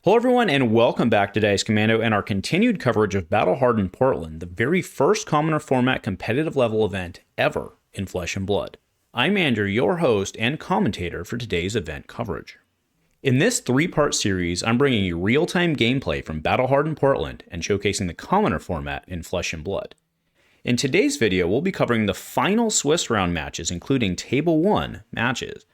Hello everyone and welcome back to Dice Commando and our continued coverage of Battle Hardened Portland, the very first Commoner format competitive level event ever in Flesh and Blood. I'm Andrew, your host and commentator for today's event coverage. In this three-part series, I'm bringing you real-time gameplay from Battle Hardened Portland and showcasing the Commoner format in Flesh and Blood. In today's video, we'll be covering the final Swiss round matches, including Table 1 matches.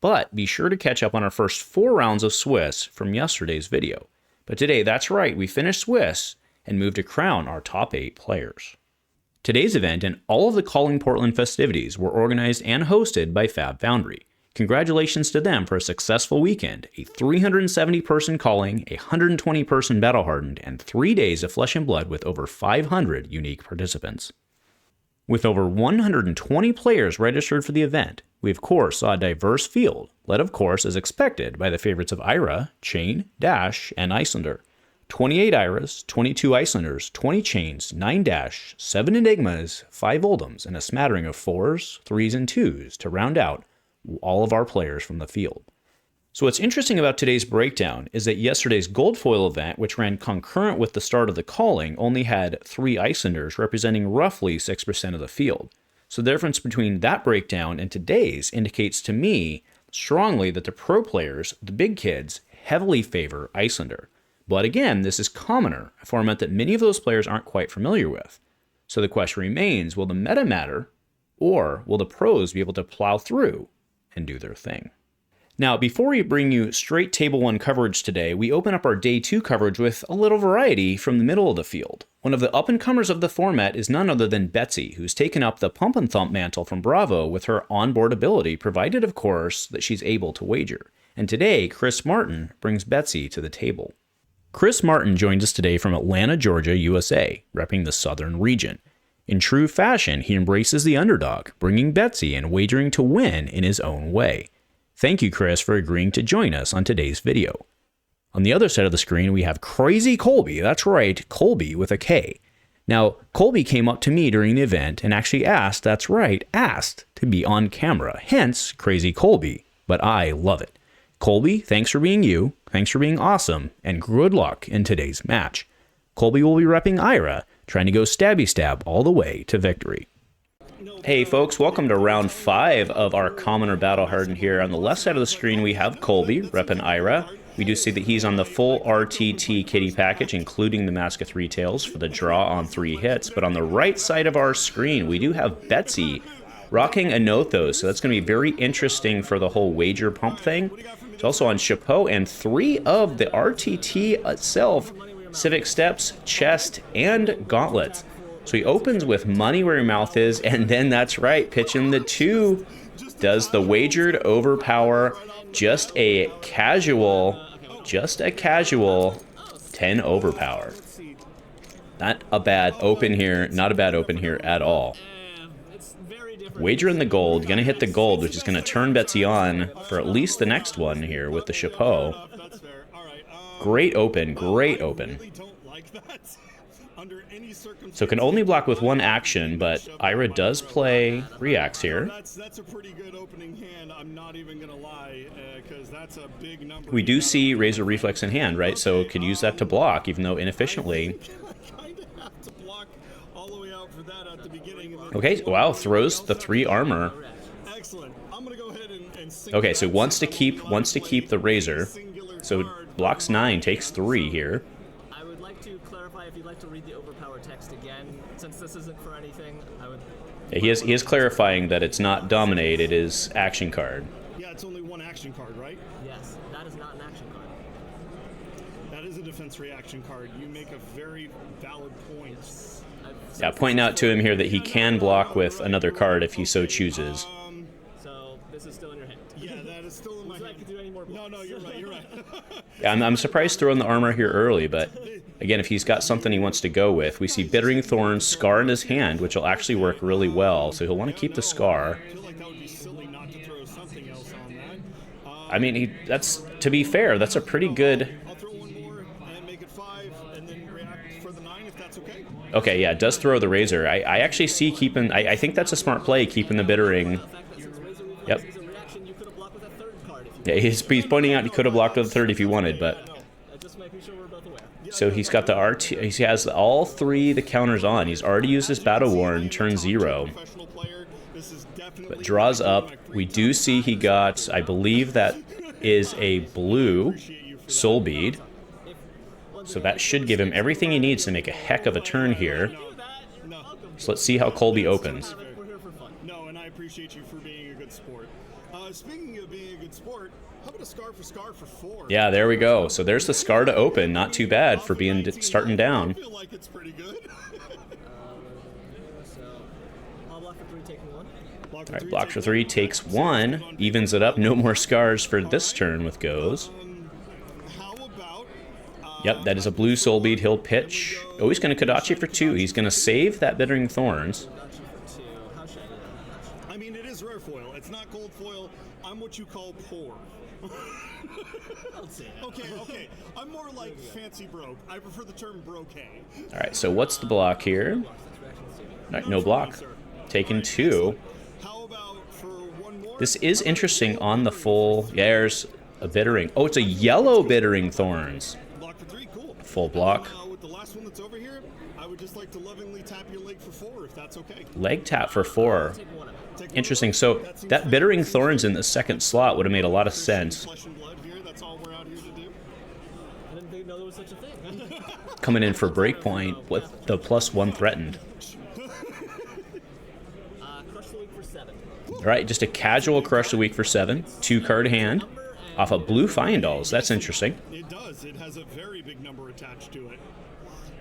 But be sure to catch up on our first 4 rounds of Swiss from yesterday's video. But today, that's right, we finished Swiss and moved to crown our top 8 players. Today's event and all of the Calling Portland festivities were organized and hosted by Fab Foundry. Congratulations to them for a successful weekend, a 370-person calling, a 120-person Battle Hardened, and 3 days of Flesh and Blood with over 500 unique participants. With over 120 players registered for the event, we of course saw a diverse field, led of course as expected by the favorites of Aria, Chane, Dash, and Icelander. 28 Iras, 22 Icelanders, 20 Chanes, 9 Dash, 7 Enigmas, 5 Oldhims, and a smattering of 4s, 3s, and 2s to round out all of our players from the field. So what's interesting about today's breakdown is that yesterday's Gold Foil event, which ran concurrent with the start of the calling, only had 3 Icelanders representing roughly 6% of the field. So the difference between that breakdown and today's indicates to me strongly that the pro players, the big kids, heavily favor Icelander. But again, this is Commoner, a format that many of those players aren't quite familiar with. So the question remains, will the meta matter, or will the pros be able to plow through and do their thing? Now, before we bring you straight Table 1 coverage today, we open up our Day 2 coverage with a little variety from the middle of the field. One of the up-and-comers of the format is none other than Betsy, who's taken up the Pump and Thump mantle from Bravo with her onboard ability, provided, of course, that she's able to wager. And today, Chris Martin brings Betsy to the table. Chris Martin joins us today from Atlanta, Georgia, USA, repping the Southern region. In true fashion, he embraces the underdog, bringing Betsy and wagering to win in his own way. Thank you, Chris, for agreeing to join us on today's video. On the other side of the screen, we have Crazy Colby. That's right, Colby with a K. Now, Colby came up to me during the event and actually asked, that's right, asked to be on camera, hence Crazy Colby, but I love it. Colby, thanks for being you, thanks for being awesome, and good luck in today's match. Colby will be repping Ira, trying to go stabby stab all the way to victory. Hey folks, welcome to round 5 of our Commoner Battle Hardened here. On the left side of the screen we have Colby, repping Ira. We do see that he's on the full RTT kitty package, including the Mask of Three Tails for the draw on 3 hits. But on the right side of our screen, we do have Betsy rocking a Nothos, so that's going to be very interesting for the whole wager pump thing. It's also on Chapeau and 3 of the RTT itself, Civic Steps, Chest, and Gauntlets. So he opens with Money Where Your Mouth Is, and then that's right, pitching the 2. Does the wagered overpower just a casual 10 overpower. Not a bad open here, not a bad open here at all. Wager in the gold, gonna hit the gold, which is gonna turn Betsy on for at least the next one here with the Chapeau. Great open, great open. So can only block with 1 action, but Ira does play reacts here. That's a pretty good opening hand, I'm not even gonna lie, because that's a big number. We do see Razor Reflex in hand, right? So could use that to block, even though inefficiently. Okay, wow, throws the 3 armor. Excellent. I'm gonna go ahead and okay, so wants to keep the Razor. So blocks 9, takes 3 here. I would like to clarify if you'd like to read the overpower text again, since this isn't for anything. Yeah, he is clarifying that it's not dominate, it is action card. Yeah, it's only 1 action card, right? Yes, that is not an action card. That is a defense reaction card. You make a very valid point. Yeah, pointing out to him here that he can block with another card if he so chooses. So this is still in your hand. Yeah, that is still in my hand. No, you're right. Yeah, I'm surprised throwing the armor here early, but again, if he's got something he wants to go with, we see Bittering Thorns, Scar in his hand, which will actually work really well, so he'll want to keep the Scar. I feel like that would be silly not to throw something else on that. I mean, that's, to be fair, that's a pretty good... I'll throw 1 more and make it 5, and then react for the 9 if that's okay. Okay, yeah, it does throw the Razor. I actually see keeping... I think that's a smart play, keeping the Bittering. Yep. You could have blocked with a 3rd card if you Yeah, he's pointing out he could have blocked with a 3rd if he wanted, but Just making sure we're both aware. So he's got the RT. He has all three the counters on. He's already used his Battle Worn turn 0. But draws up. We do see he got, I believe that is a blue Soul Bead. So that should give him everything he needs to make a heck of a turn here. So let's see how Colby opens. No, and I appreciate you for being a good sport. Speaking of being a good sport, how about a scar for 4? Yeah, there we go. So there's the scar to open. Not too bad for being starting down. I feel like it's pretty good. So, I'll block for 3, taking 1. All right, block for 3, takes 1. Evens it up. No more scars for this turn with goes. How about... Yep, that is a blue Soul Bead. He'll pitch. Oh, he's going to Kodachi for 2. He's going to save that Bittering Thorns. I mean, it is rare foil. It's not gold foil. I'm what you call poor. Okay. I'm more like fancy broke. I prefer the term brocade. All right, so what's the block here? All right, no block. Taking 2. How about for 1 more? This is interesting on the full. Yeah, there's a Bittering. Oh, it's a yellow Bittering Thorns. Block for 3, cool. Full block. With the last one that's over here, I would just like to lovingly tap your leg for 4, if that's okay. Leg tap for 4. Interesting. So that Bittering Thorns in the second slot would have made a lot of sense. Flesh and blood here, that's all we're out here to do. I didn't think there was such a thing. Coming in for Breakpoint with the +1 threatened. Crush the week for 7. All right, just a casual Crush the Week for 7. 2-card hand off of blue Fyendals. That's interesting. It does. It has a very big number attached to it.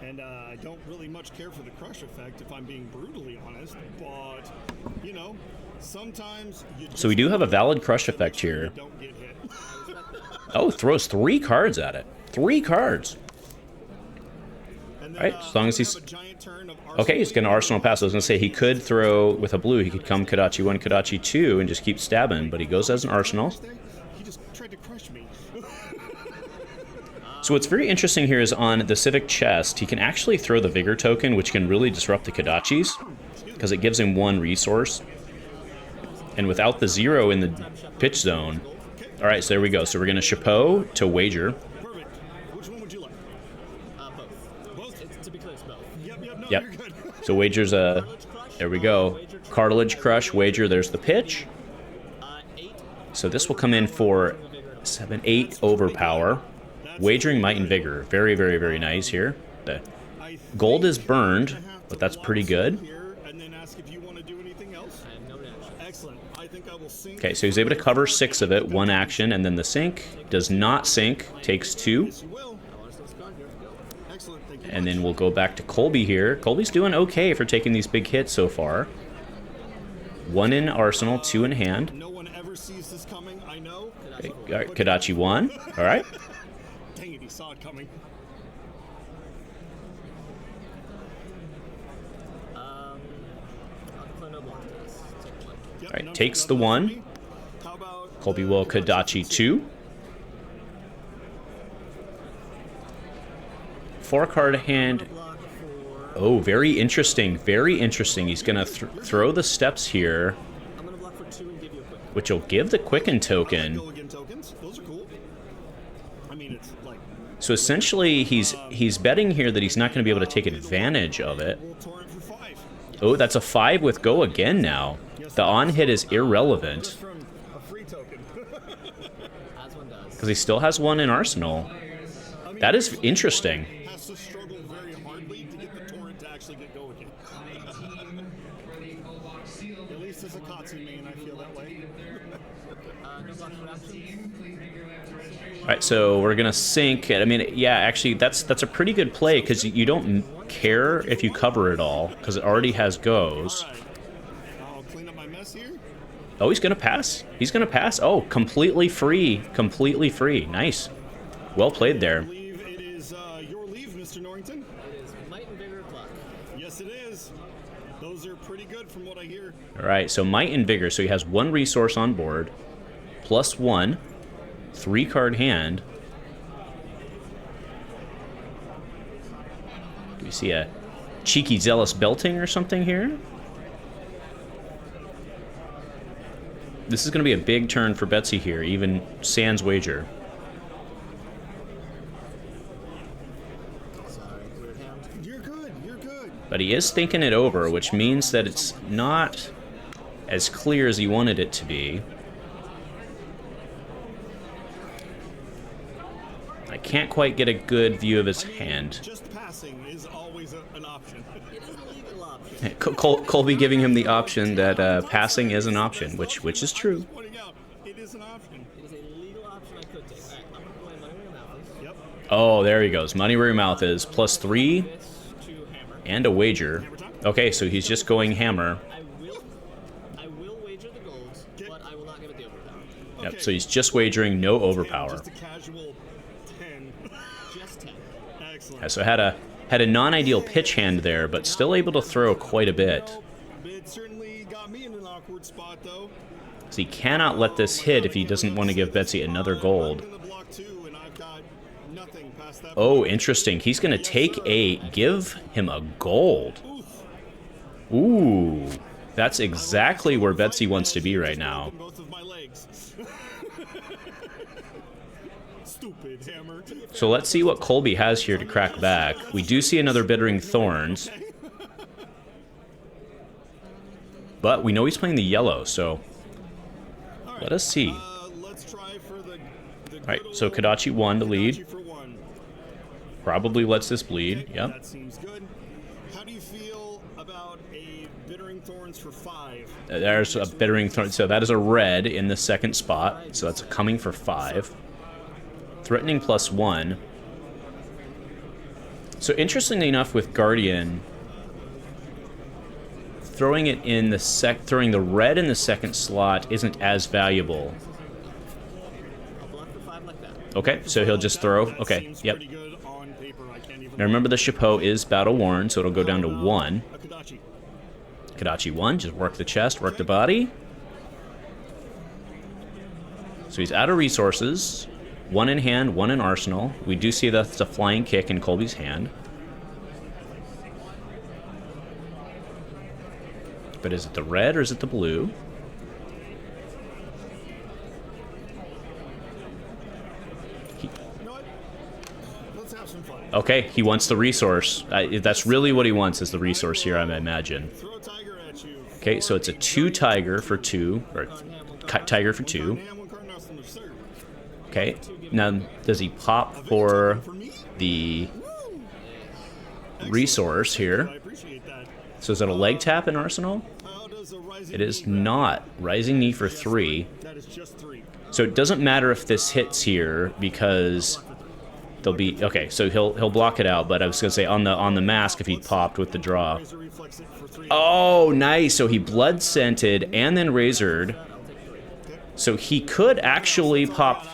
And I don't really much care for the crush effect, if I'm being brutally honest. But, you know, sometimes you just So we do have a valid Crush effect here. don't get hit. Oh, throws 3 cards at it. 3 cards. And All right, as long as he's... have a giant turn of Okay, he's going to Arsenal Pass. I was going to say he could throw with a blue. He could come Kodachi 1, Kodachi 2, and just keep stabbing. But he goes as an Arsenal. He just tried to crush me. So what's very interesting here is on the Civic Chest, he can actually throw the Vigor token, which can really disrupt the Kodachis, because it gives him 1 resource. And without the 0 in the pitch zone... All right, so there we go. So we're going to Chapeau to Wager. Perfect. Which one would you like? Both. Both? To be clear, it's both. Yep, no, Yep. you're good. So Wager's a... There we go. Cartilage Crush, Wager, there's the pitch. 8. So this will come in for 7, 8 Overpower. Wagering Might and Vigor. Very, very, very nice here. The gold is burned, but that's pretty good. And then ask if you want to do anything else. I have no reaction. Excellent. I think I will sink. Okay, so he's able to cover 6 of it, 1 action, and then the sink does not sink, takes 2. Yes, you will. Excellent. Thank you. And then we'll go back to Colby here. Colby's doing okay for taking these big hits so far. 1 in Arsenal, 2 in hand. No one ever sees this coming, I know. Okay, all right, Kodachi 1. All right. Dang it, he saw it coming. I'll declare no block to this. Take 1. Yep, All right, takes the 1. How about Colby will Kodachi 2. 4-card hand. Block for... Oh, very interesting. Very interesting. He's going to throw the steps here, I'm going to block for 2 and give you a quick. which will give the Quicken token. Go again tokens? Those are cool. I mean, it's like So essentially, he's betting here that he's not going to be able to take advantage of it. World Torrent for 5. Oh, that's a 5 with Go again now. The on-hit is irrelevant, Just from a free token. As one does. because he still has 1 in Arsenal. That is interesting. Has to struggle very hardly to get the torrent to actually get go again. At least as a Katsu main, I feel that way. No block for actions. All right, so we're going to sink. I mean, yeah, actually, that's a pretty good play, because you don't care if you cover it all, because it already has goes. Alright. I'll clean up my mess here. Oh, he's going to pass. He's going to pass. Oh, completely free. Completely free. Nice. Well played I there. believe it is your leave, Mr. Norrington. It is Might and Vigor block. Yes, it is. Those are pretty good from what I hear. All right, so Might and Vigor. So he has 1 resource on board, +1, 3-card hand. Do we see a cheeky zealous belting or something here? This is going to be a big turn for Betsy here, even sans Wager. You're good. You're good. But he is thinking it over, which means that it's not as clear as he wanted it to be. I can't quite get a good view of his hand. Just passing is always an option. It is a legal option. Colby giving him the option that passing is an option, which is true. Pointing out, it is an option. It is a legal option I could take. Alright, I'm gonna play Money Where Your Mouth Is. Yep. Oh, there he goes. Money where your mouth is. +3 This to hammer. and a wager. Okay, so he's just going hammer. I will wager the golds, but I will not give it the overpower. Yep, so he's just wagering no overpower. Just a casual 10. Just 10. Excellent. Yeah, so had a non-ideal pitch hand there, but still able to throw quite a bit. It certainly got me in an awkward spot, though. So he cannot let this hit if he doesn't want to give Betsy another gold. I'm gonna block 2, and I've got nothing past that Oh, point. interesting. He's going to take give him a gold. Oof. Ooh, that's exactly where Betsy wants to be right now. Both of my legs. Stupid hammer. So let's see what Colby has here to crack back. We do see another Bittering Thorns. But we know he's playing the yellow, so let us see. Let's try for the Alright, so Kodachi 1 to lead. Kodachi for 1. Probably lets this bleed, yep. That seems good. How do you feel about a Bittering Thorns for 5? There's a Bittering Thorn, so that is a red in the second spot, so that's coming for 5. Threatening +1. So interestingly enough with Guardian, throwing the red in the second slot isn't as valuable. I'll block for 5 like that. Okay, so he'll just throw. That Okay, seems yep. pretty good on paper. I can't even Now remember the Chapeau is battle worn, so it'll go down to 1. a Kodachi. Kodachi 1, just work the chest, work the body. So he's out of resources. 1 in hand, 1 in arsenal. We do see that's a flying kick in Colby's hand. But is it the red or is it the blue? You know what? Let's have some fun. Okay, he wants the resource. That's really what he wants is the resource here, I imagine. Throw a tiger at you. Okay, so it's a 2 tiger for 2, or tiger for 2. Hand, one card, now it's under serve. Okay, now does he pop for For me? the Woo! resource here? I appreciate that. So is that a leg tap in Arsenal? How does a rising It is knee grab? not. Rising knee for 3. That is just 3. So it doesn't matter if this hits here because there'll be okay. So he'll block it out. But I was gonna say on the mask if he popped with the draw. Razor reflex it for 3. Oh, nice. So he blood scented and then razored. So he could actually pop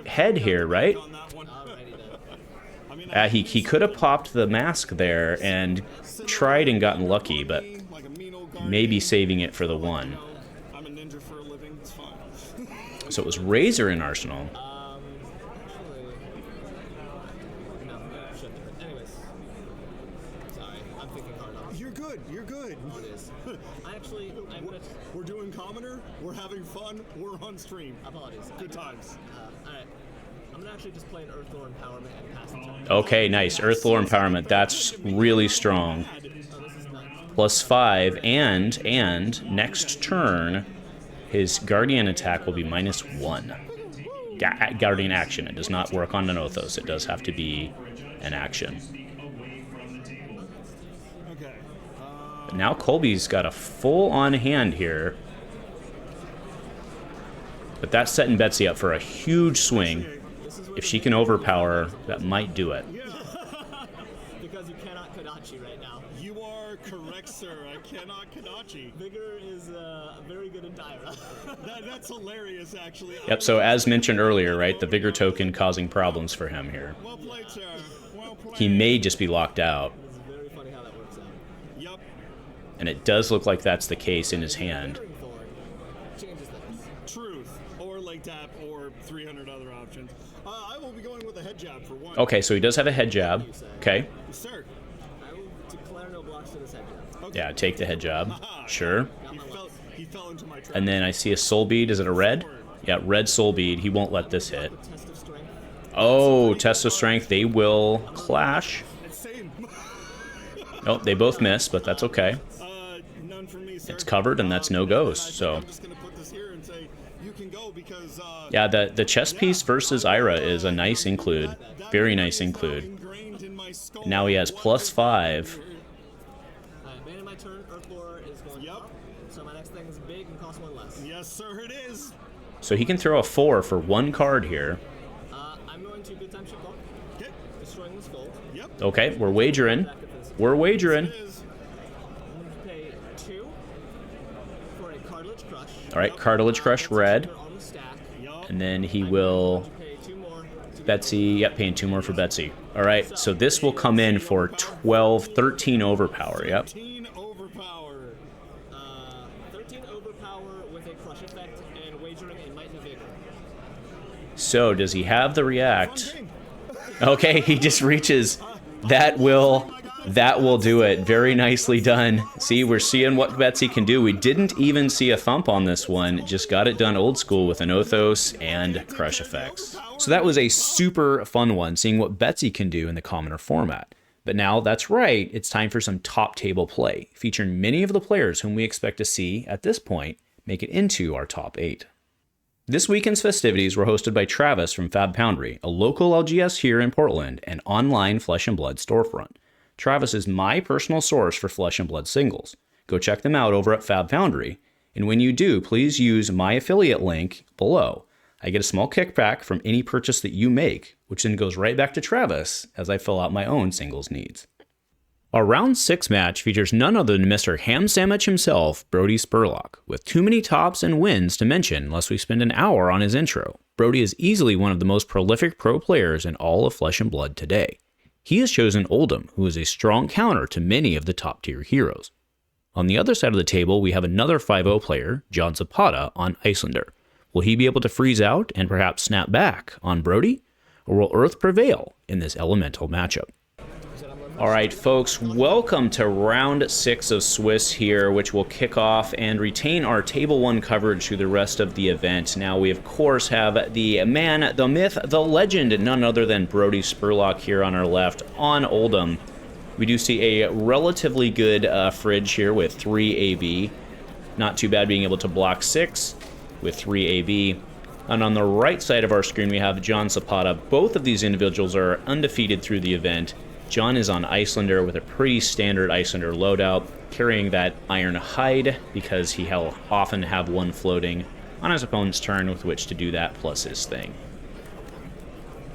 head here, right? On that one. I mean, He could have popped the mask there and tried and gotten lucky, but like a mean old guard. maybe saving it for the 1. I'm a ninja for a living. It's fine. So it was Razor in Arsenal. Actually, no, shouldn't have. Anyways, sorry, I'm thinking hard on You're good. You're good. what it is. I'm gonna. We're doing commoner. We're having fun. We're on stream. Apologies. Good times. Alright. I'm gonna actually just play an Earth Lore Empowerment and pass the turn. Okay, nice. Earth Lore Empowerment. That's really strong. Oh, this is +nice. 5, and next turn, his Guardian attack will be -1. Guardian action. It does not work on an Othos. It does have to be an action. Okay. But now Colby's got a full-on hand here. But that's setting Betsy up for a huge swing. If she can overpower, that might do it. Because you cannot Kodachi right now. You are correct, sir. I cannot Kodachi. Vigor is very good in Dyra. That's hilarious, actually. Yep, so as mentioned earlier, right, the Vigor token causing problems for him here. Well played, sir. Well played. He may just be locked out. It's very funny how that works out. Yup. And it does look like that's the case in his hand. Bittering Thorn changes things. Truth. Or leg tap, or 300 other options. I will be going with a head jab for 1. Okay, so he does have a head jab. Okay. Sir. I will declare no blocks to this head jab. Okay. Yeah, take the head job. Sure. He fell into my trap. And then I see a soul bead. Is it a red? Yeah, red soul bead. He won't let this hit. Test of strength. Oh, test of strength. They will clash. It's same. Oh, they both miss, but that's okay. None for me, sir. It's covered, and that's no goes, so... I'm just gonna put this here and say, you can go because, yeah, the chess piece versus Ira is a nice include. Very nice include. Now he has +5. Alright, main of my turn, Earthborer is going up. So my next thing is big and costs 1 less. Yes, sir, it is. So he can throw a 4 for 1 card here. I'm going to big time ship block. Okay. Destroying this gold. Yep. Okay, we're wagering. We're wagering. It is. I'm going to pay 2 for a Cartilage Crush. All right, Cartilage Crush red. On the stack. And then he will... Pay 2 more. Betsy, yep, paying 2 more for Betsy. All right, so this will come in for 12, 13 overpower, yep. 13 overpower. 13 overpower with a crush effect and wagering a Might and a Vigor. So does he have the react? Okay, he just reaches. That will do it. Very nicely done. See, we're seeing what Betsy can do. We didn't even see a thump on this one. Just got it done old school with an Othos and crush effects. So that was a super fun one, seeing what Betsy can do in the commoner format. But now, that's right, it's time for some top table play, featuring many of the players whom we expect to see, at this point, make it into our top 8. This weekend's festivities were hosted by Travis from Fab Foundry, a local LGS here in Portland and online Flesh and Blood storefront. Travis is my personal source for Flesh and Blood singles. Go check them out over at Fab Foundry, and when you do, please use my affiliate link below. I get a small kickback from any purchase that you make, which then goes right back to Travis as I fill out my own singles needs. Our round 6 match features none other than Mr. Ham Sandwich himself, Brody Spurlock, with too many tops and wins to mention unless we spend an hour on his intro. Brody is easily one of the most prolific pro players in all of Flesh and Blood today. He has chosen Oldhim, who is a strong counter to many of the top tier heroes. On the other side of the table, we have another 5-0 player, John Zapata, on Icelander. Will he be able to freeze out and perhaps snap back on Brody? Or will Earth prevail in this elemental matchup? All right, folks, welcome to round 6 of Swiss here, which will kick off and retain our Table 1 coverage through the rest of the event. Now, we, of course, have the man, the myth, the legend, none other than Brody Spurlock here on our left on Oldhim. We do see a relatively good fridge here with 3 AB. Not too bad being able to block 6 with 3 AB. And on the right side of our screen, we have John Zapata. Both of these individuals are undefeated through the event. John is on Icelander with a pretty standard Icelander loadout, carrying that Iron Hide because he'll often have one floating on his opponent's turn with which to do that plus his thing.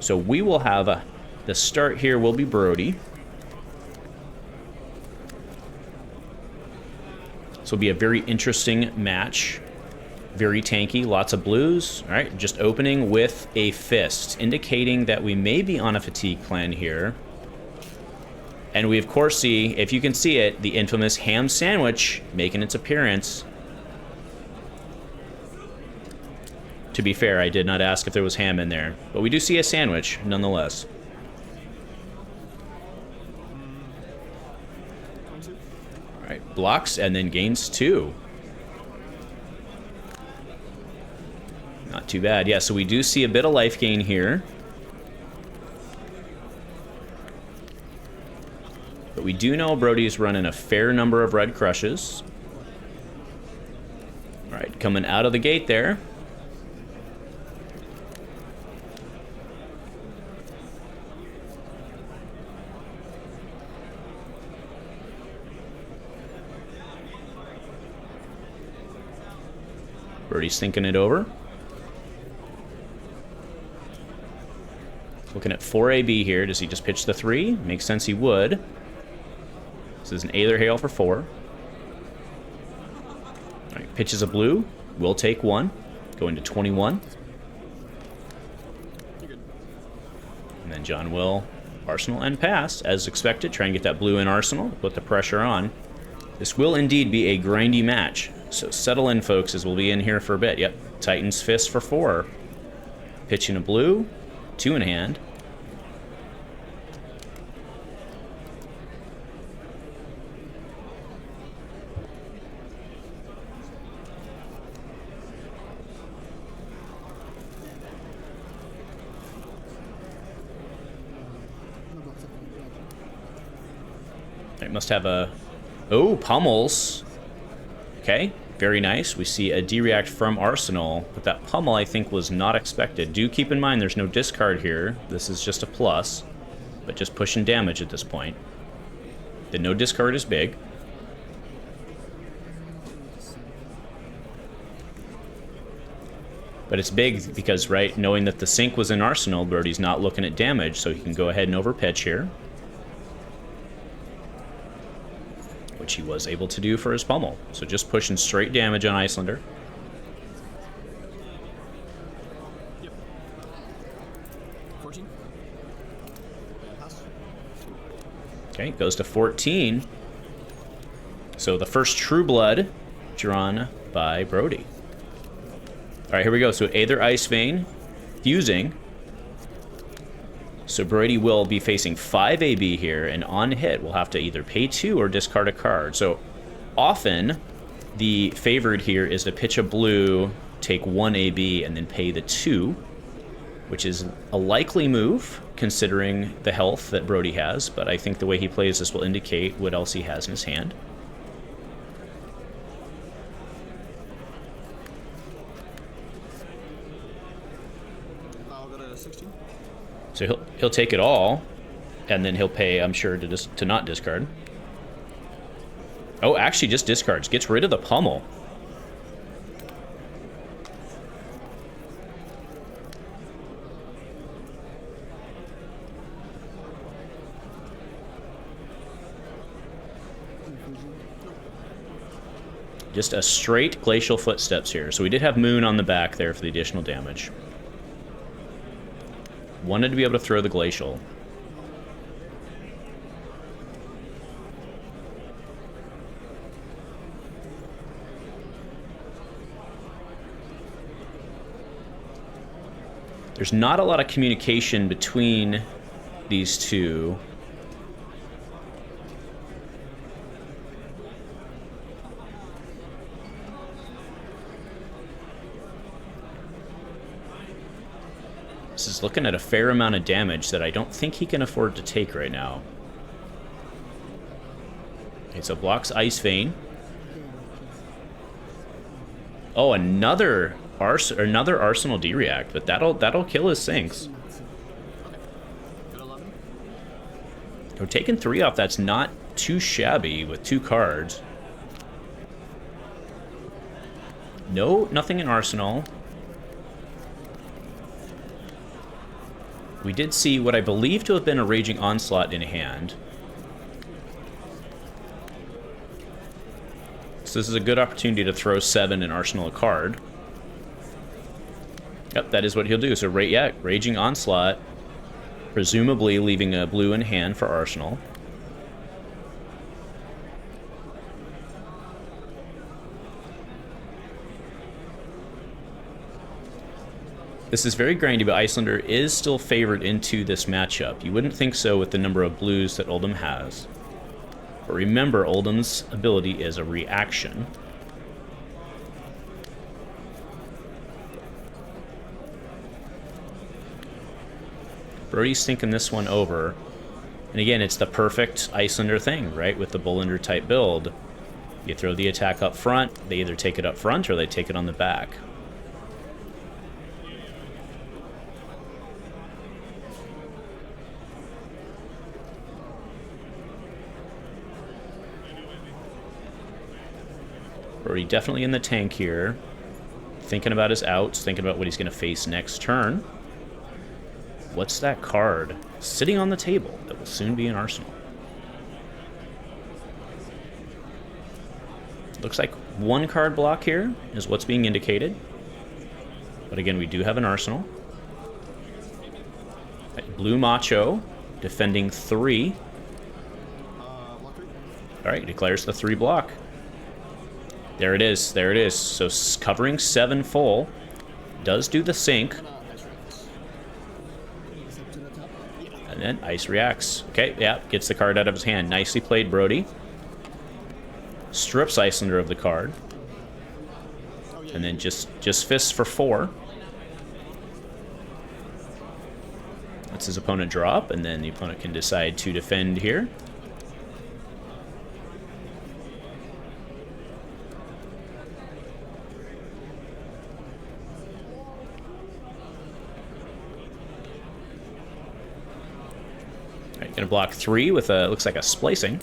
So we will have the start here will be Brody. This will be a very interesting match. Very tanky, lots of blues. All right, just opening with a fist, indicating that we may be on a fatigue plan here. And we, of course, see, if you can see it, the infamous ham sandwich making its appearance. To be fair, I did not ask if there was ham in there, but we do see a sandwich, nonetheless. All right, blocks and then gains 2. Not too bad. Yeah, so we do see a bit of life gain here. But we do know Brody's running a fair number of red crushes. All right, coming out of the gate there. Brody's thinking it over. Looking at 4 AB here. Does he just pitch the 3? Makes sense he would. This is an Aether Hail for 4. All right, pitches a blue. We'll take 1. Going to 21. And then John will Arsenal and pass, as expected. Try and get that blue in Arsenal. Put the pressure on. This will indeed be a grindy match. So settle in, folks, as we'll be in here for a bit. Yep, Titan's Fist for 4. Pitching a blue. 2 in hand. It must have a... Oh, pummels. Okay, very nice. We see a D-react from Arsenal, but that pummel, I think, was not expected. Do keep in mind there's no discard here. This is just a plus, but just pushing damage at this point. The no discard is big. But it's big because, right, knowing that the sink was in Arsenal, Brody's not looking at damage, so he can go ahead and overpitch here. Which he was able to do for his pummel. So just pushing straight damage on Iyslander. Yep. 14. Okay, goes to 14. So the first True Blood drawn by Brody. All right, here we go. So Aether Ice Vein fusing. So Brody will be facing 5 AB here, and on hit will have to either pay 2 or discard a card. So often the favored here is to pitch a blue, take 1 AB, and then pay the 2, which is a likely move considering the health that Brody has, but I think the way he plays this will indicate what else he has in his hand. I'll go to 16. So he'll take it all, and then he'll pay, I'm sure, to not discard. Oh, actually just discards. Gets rid of the pummel. Just a straight Glacial Footsteps here. So we did have Moon on the back there for the additional damage. Wanted to be able to throw the Glacial. There's not a lot of communication between these two. This is looking at a fair amount of damage that I don't think he can afford to take right now. Okay, so blocks Ice Vein. Oh, another Arsenal D-react, but that'll kill his sinks. So taking 3 off, that's not too shabby with 2 cards. No, nothing in Arsenal. We did see what I believe to have been a Raging Onslaught in hand. So this is a good opportunity to throw 7 and Arsenal a card. Yep, that is what he'll do. So Raging Onslaught, presumably leaving a blue in hand for Arsenal. This is very grindy, but Iyslander is still favored into this matchup. You wouldn't think so with the number of blues that Oldhim has. But remember, Oldhim's ability is a reaction. Brody's thinking this one over. And again, it's the perfect Iyslander thing, right? With the Boltyn type build. You throw the attack up front, they either take it up front or they take it on the back. Brody definitely in the tank here. Thinking about his outs, thinking about what he's going to face next turn. What's that card sitting on the table that will soon be in Arsenal? Looks like 1 card block here is what's being indicated. But again, we do have an Arsenal. Blue Macho defending 3. Alright, declares the 3 block. There it is, there it is. So covering 7 full. Does do the sink. And then Ice reacts. Okay, yeah, gets the card out of his hand. Nicely played, Brody. Strips Iyslander of the card. And then just fists for 4. Lets his opponent drop, and then the opponent can decide to defend here. Right, gonna block 3 with a, looks like a splicing.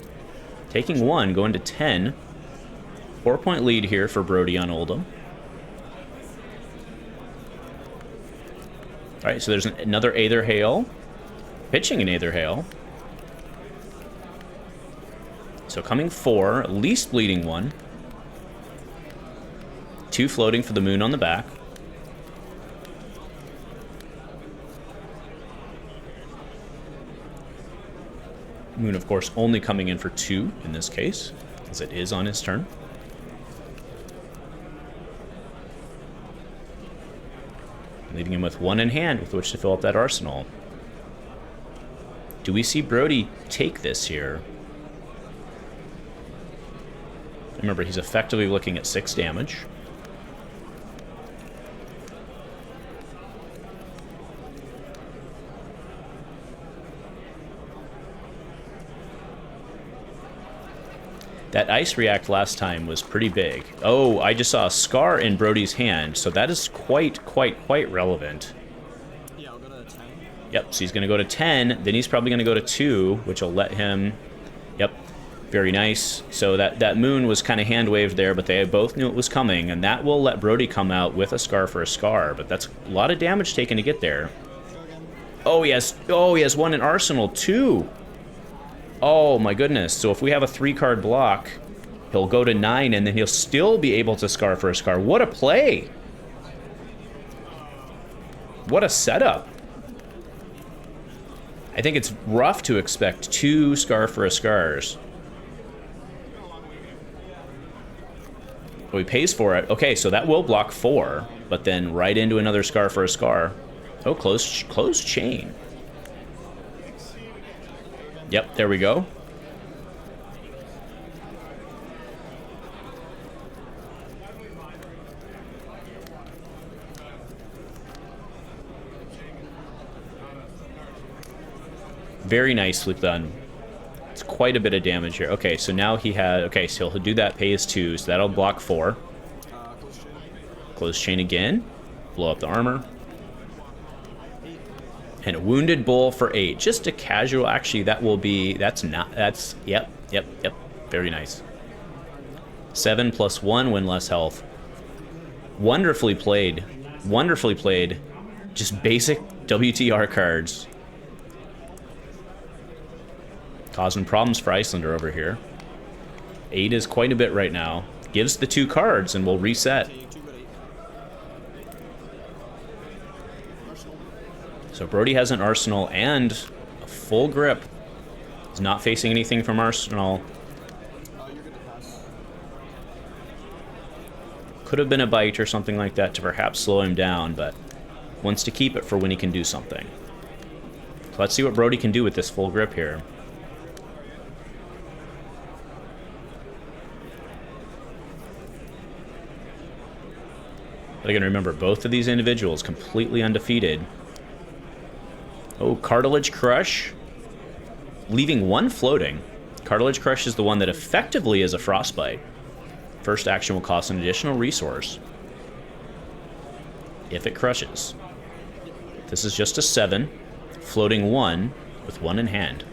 Taking 1, going to 10. 4-point lead here for Brody on Oldhim. Alright, so there's another Aether Hail. Pitching an Aether Hail. So coming 4, at least bleeding 1. 2 floating for the moon on the back. Moon, of course, only coming in for 2 in this case, as it is on his turn. Leaving him with 1 in hand with which to fill up that arsenal. Do we see Brody take this here? Remember, he's effectively looking at 6 damage. That ice react last time was pretty big. Oh, I just saw a scar in Brody's hand, so that is quite relevant. Yeah, I'll go to 10. Yep, so he's going to go to 10, then he's probably going to go to 2, which will let him... Yep, very nice. So that moon was kind of hand-waved there, but they both knew it was coming, and that will let Brody come out with a scar for a scar, but that's a lot of damage taken to get there. Oh, he has 1 in Arsenal, too! Oh my goodness, so if we have a 3-card block, he'll go to 9 and then he'll still be able to scar for a scar. What a play! What a setup. I think it's rough to expect 2 scar for a scars. Oh, he pays for it. Okay, so that will block 4, but then right into another scar for a scar. Oh, close Chane. Yep, there we go. Very nicely done. It's quite a bit of damage here. Okay, so now he had... Okay, so he'll do that, pay his 2, so that'll block 4. Close Chane again. Blow up the armor. And a Wounded Bull for 8. Just a casual, actually, that will be, yep. Very nice. 7 plus 1 when less health. Wonderfully played. Wonderfully played. Just basic WTR cards. Causing problems for Icelander over here. 8 is quite a bit right now. Gives the 2 cards and we'll reset. So Brody has an Arsenal and a full grip. He's not facing anything from Arsenal. Could have been a bite or something like that to perhaps slow him down, but wants to keep it for when he can do something. So let's see what Brody can do with this full grip here. But again, remember, both of these individuals completely undefeated. Oh, Cartilage Crush, leaving 1 floating. Cartilage Crush is the one that effectively is a Frostbite. First action will cost an additional resource if it crushes. This is just a 7, floating 1 with 1 in hand.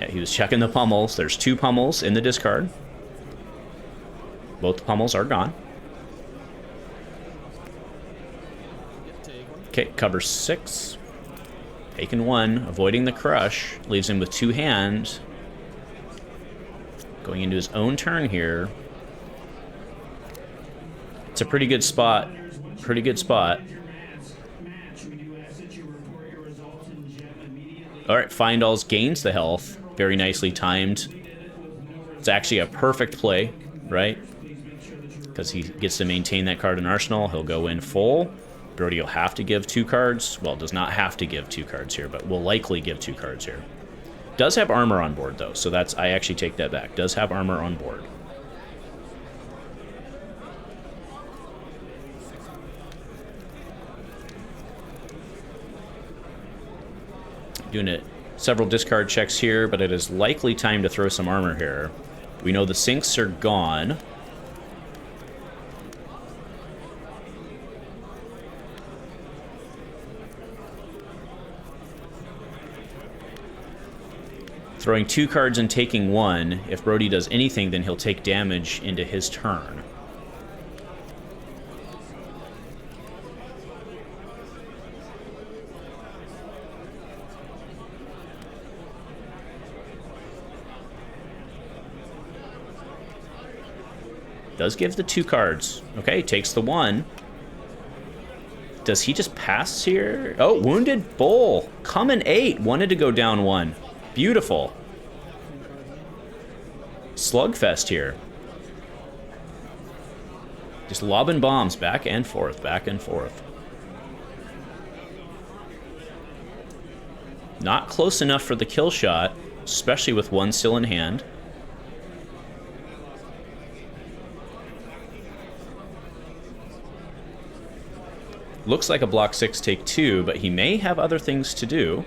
Yeah, he was checking the pummels. There's 2 pummels in the discard. Both pummels are gone. Okay, covers 6. Taking 1, avoiding the crush. Leaves him with 2 hands. Going into his own turn here. It's a pretty good spot. Pretty good spot. Alright, Findalls gains the health. Very nicely timed. It's actually a perfect play, right? Because he gets to maintain that card in Arsenal. He'll go in full. Brody will have to give 2 cards. Well, does not have to give 2 cards here, but will likely give 2 cards here. Does have armor on board, though, so that's... I actually take that back. Does have armor on board. Doing several discard checks here, but it is likely time to throw some armor here. We know the sinks are gone. Throwing 2 cards and taking 1. If Brody does anything, then he'll take damage into his turn. Does give the 2 cards. Okay, takes the 1. Does he just pass here? Oh, Wounded Bull. Coming 8. Wanted to go down 1. Beautiful. Slugfest here. Just lobbing bombs back and forth, back and forth. Not close enough for the kill shot, especially with 1 still in hand. Looks like a block 6 take 2, but he may have other things to do.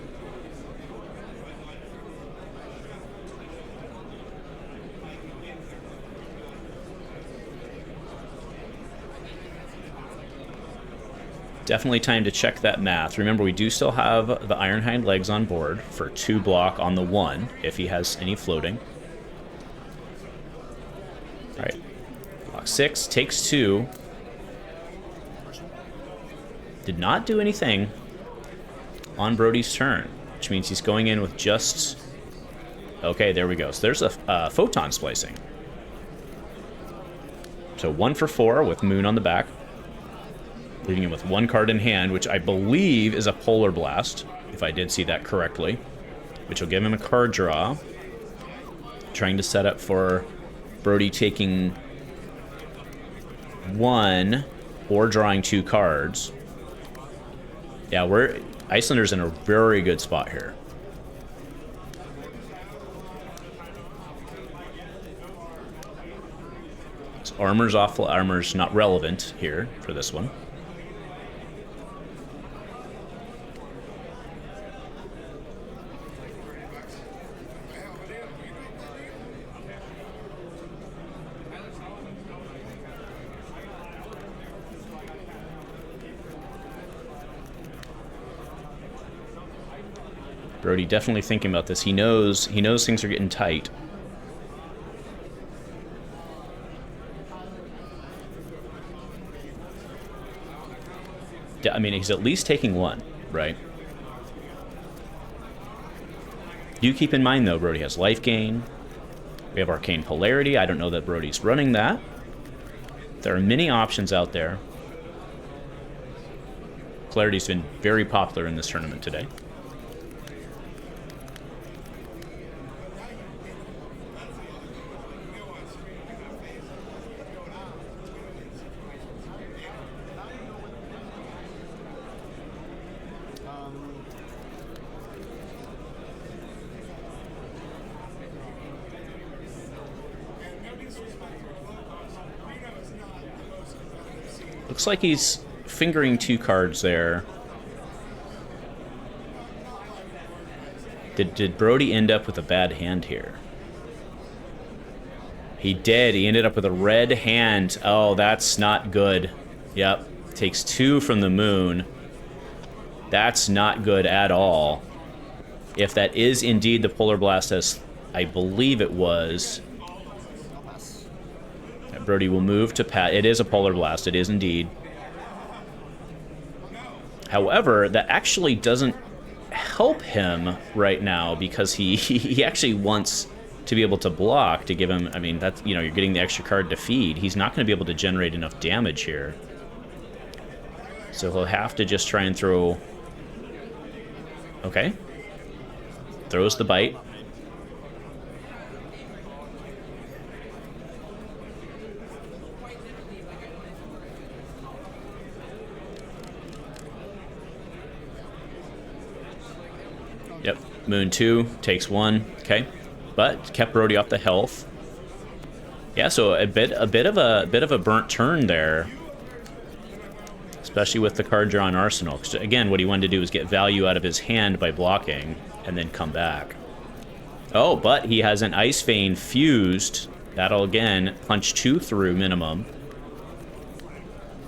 Definitely time to check that math. Remember, we do still have the Iron Hind legs on board for 2 block on the 1, if he has any floating. Alright. Block 6 takes 2. Did not do anything on Brody's turn, which means he's going in with just... Okay, there we go. So there's a photon splicing. So 1 for 4 with Moon on the back. Leaving him with 1 card in hand, which I believe is a Polar Blast, if I did see that correctly. Which will give him a card draw. Trying to set up for Brody taking 1 or drawing 2 cards. Yeah, Icelander's in a very good spot here. So armor's not relevant here for this one. Brody definitely thinking about this. He knows things are getting tight. I mean, he's at least taking 1, right? Do keep in mind, though, Brody has life gain. We have Arcane Polarity. I don't know that Brody's running that. There are many options out there. Polarity's been very popular in this tournament today. Looks like he's fingering 2 cards there. Did Brody end up with a bad hand here? He did. He ended up with a red hand. Oh, that's not good. Yep. Takes 2 from the Moon. That's not good at all. If that is indeed the Polar Blast, as I believe it was... Brody will move to Pat. It is a Polar Blast. It is indeed. However, that actually doesn't help him right now because he actually wants to be able to block to give him... I mean, that's, you're getting the extra card to feed. He's not going to be able to generate enough damage here. So he'll have to just try and throw... Okay. Throws the bite. Yep, Moon 2 takes 1. Okay, but kept Brody off the health. Yeah, so a bit of a burnt turn there, especially with the card draw in Arsenal. 'Cause again, what he wanted to do was get value out of his hand by blocking and then come back. Oh, but he has an Ice Vein fused. That'll again punch 2 through minimum.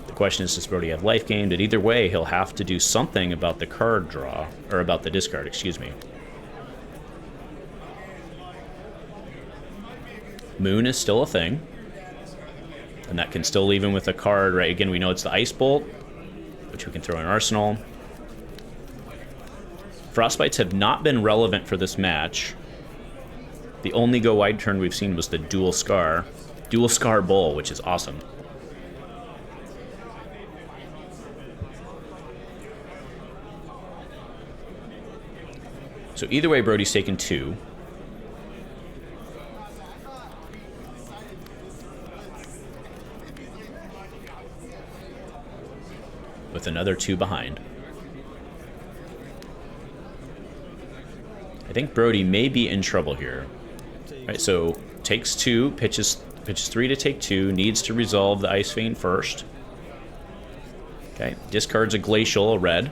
The question is, does Brody have life gain? But either way, he'll have to do something about the card draw, or about the discard, excuse me. Moon is still a thing. And that can still leave him with a card, right? Again, we know it's the Ice Bolt, which we can throw in Arsenal. Frostbites have not been relevant for this match. The only go wide turn we've seen was the Dual Scar Bowl, which is awesome. So either way, Brody's taken 2. With another 2 behind. I think Brody may be in trouble here. All right, so takes 2, pitches 3 to take 2, needs to resolve the Ice Vein first. Okay, discards a Glacial, a red.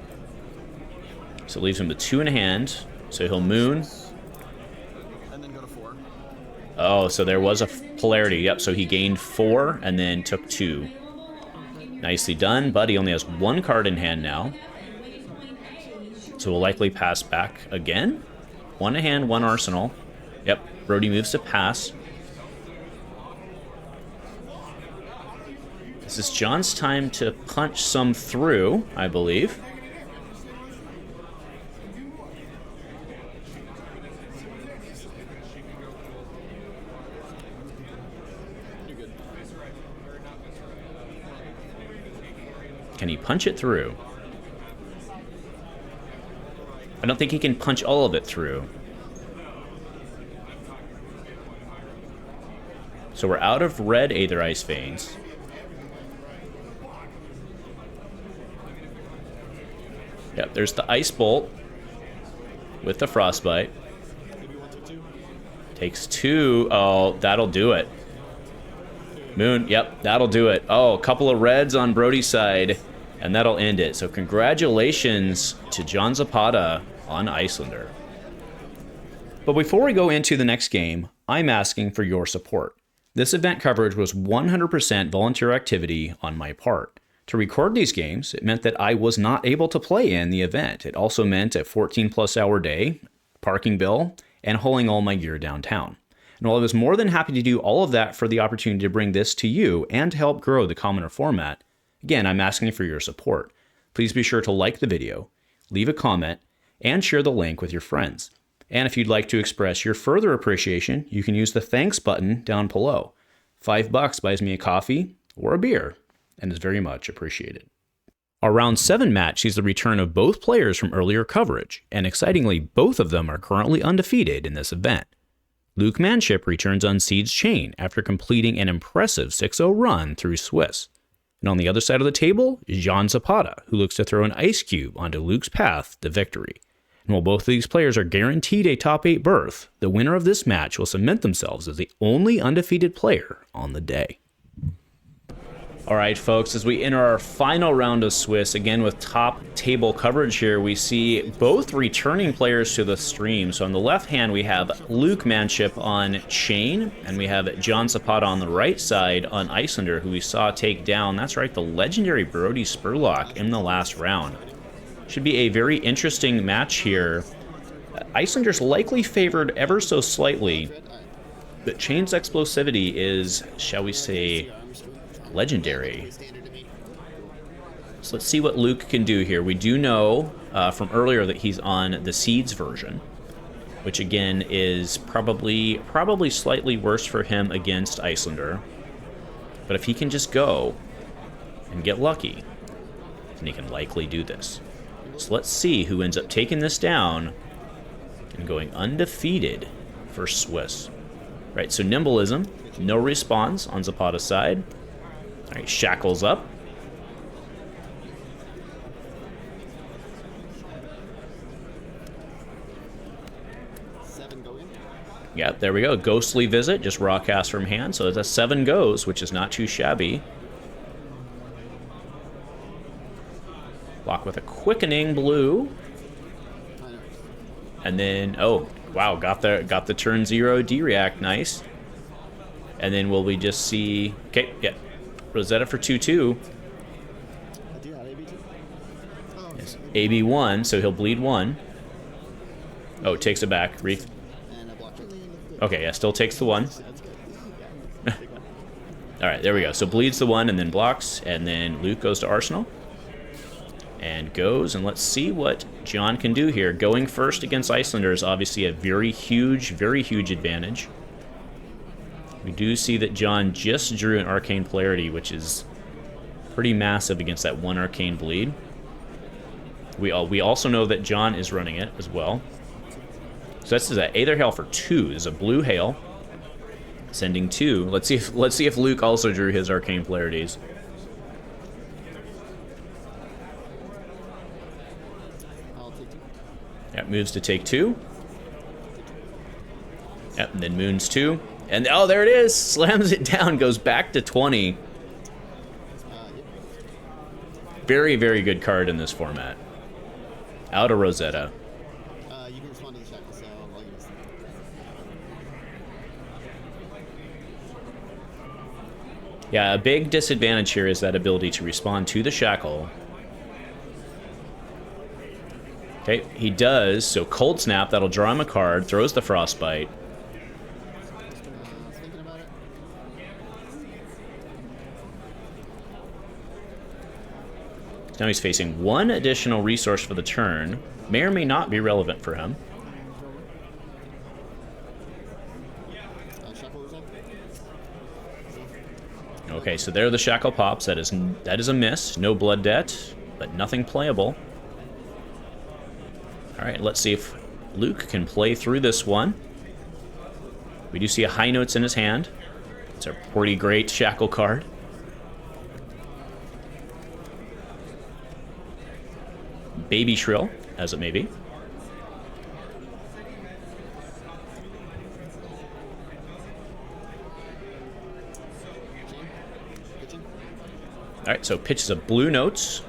So it leaves him with 2 in hand. So he'll Moon. And then go to 4. Oh, so there was a polarity. Yep, so he gained 4 and then took 2. Nicely done, but he only has 1 card in hand now. So we'll likely pass back again. 1 in hand, 1 arsenal. Yep, Brody moves to pass. This is John's time to punch some through, I believe. Can he punch it through? I don't think he can punch all of it through. So we're out of red Aether Ice Veins. Yep, there's the Ice Bolt with the Frostbite. Takes 2. Oh, that'll do it. Moon, yep, that'll do it. Oh, a couple of reds on Brody's side, and that'll end it. So congratulations to John Zapata on Icelander. But before we go into the next game, I'm asking for your support. This event coverage was 100% volunteer activity on my part. To record these games, it meant that I was not able to play in the event. It also meant a 14+ hour day, parking bill, and hauling all my gear downtown. And while I was more than happy to do all of that for the opportunity to bring this to you and to help grow the Commoner format, again, I'm asking for your support. Please be sure to like the video, leave a comment, and share the link with your friends. And if you'd like to express your further appreciation, you can use the thanks button down below. $5 buys me a coffee or a beer, and is very much appreciated. Our Round 7 match sees the return of both players from earlier coverage, and excitingly, both of them are currently undefeated in this event. Luke Manship returns on Seed's Chane after completing an impressive 6-0 run through Swiss. And on the other side of the table is John Zapata, who looks to throw an ice cube onto Luke's path to victory. And while both of these players are guaranteed a top 8 berth, the winner of this match will cement themselves as the only undefeated player on the day. All right, folks, as we enter our final round of Swiss, again with top table coverage here, we see both returning players to the stream. So on the left hand, we have Luke Manship on Chane, and we have John Zapata on the right side on Icelander, who we saw take down, that's right, the legendary Brody Spurlock in the last round. Should be a very interesting match here. Icelander's likely favored ever so slightly, but Chane's explosivity is, shall we say, legendary. So let's see what Luke can do here. We do know from earlier that he's on the Seeds version, which again is probably slightly worse for him against Icelander. But if he can just go and get lucky, then he can likely do this. So let's see who ends up taking this down and going undefeated for Swiss. Right, so Nimbleism, no response on Zapata's side. All right, Shackles up. Yep, there we go. Ghostly Visit, just raw cast from hand. So that's a 7 goes, which is not too shabby. Block with a Quickening Blue. And then, oh, wow, got the turn 0 D-React, nice. And then will we just see, okay, yeah. Rosetta for 2/2. Yes. AB1, so he'll bleed 1. Oh, takes it back. Rathe. Okay, yeah, still takes the 1. All right, there we go. So bleeds the one and then blocks, and then Luke goes to Arsenal. And goes, and let's see what John can do here. Going first against Icelander is obviously a very huge advantage. We do see that John just drew an Arcane Polarity, which is pretty massive against that one Arcane bleed. We also know that John is running it as well. So this is an Aether Hail for 2. This is a blue hail. Sending 2. Let's see if Luke also drew his Arcane Polarities. Yep, moves to take 2. Yep, and then moons 2. And oh, there it is! Slams it down, goes back to 20. Very, very good card in this format. Out of Rosetta. You can respond to the shackle, so I'll use it. Yeah, a big disadvantage here is that ability to respond to the shackle. Okay, he does, so Cold Snap, that'll draw him a card, throws the Frostbite. Thinking about it. Now he's facing one additional resource for the turn. May or may not be relevant for him. Shackle result. Okay, so there the shackle pops. That is a miss. No blood debt, but nothing playable. All right, let's see if Luke can play through this one. We do see a High Notes in his hand. It's a pretty great shackle card. Baby Shrill, as it may be. All right, so pitches a Blue Notes.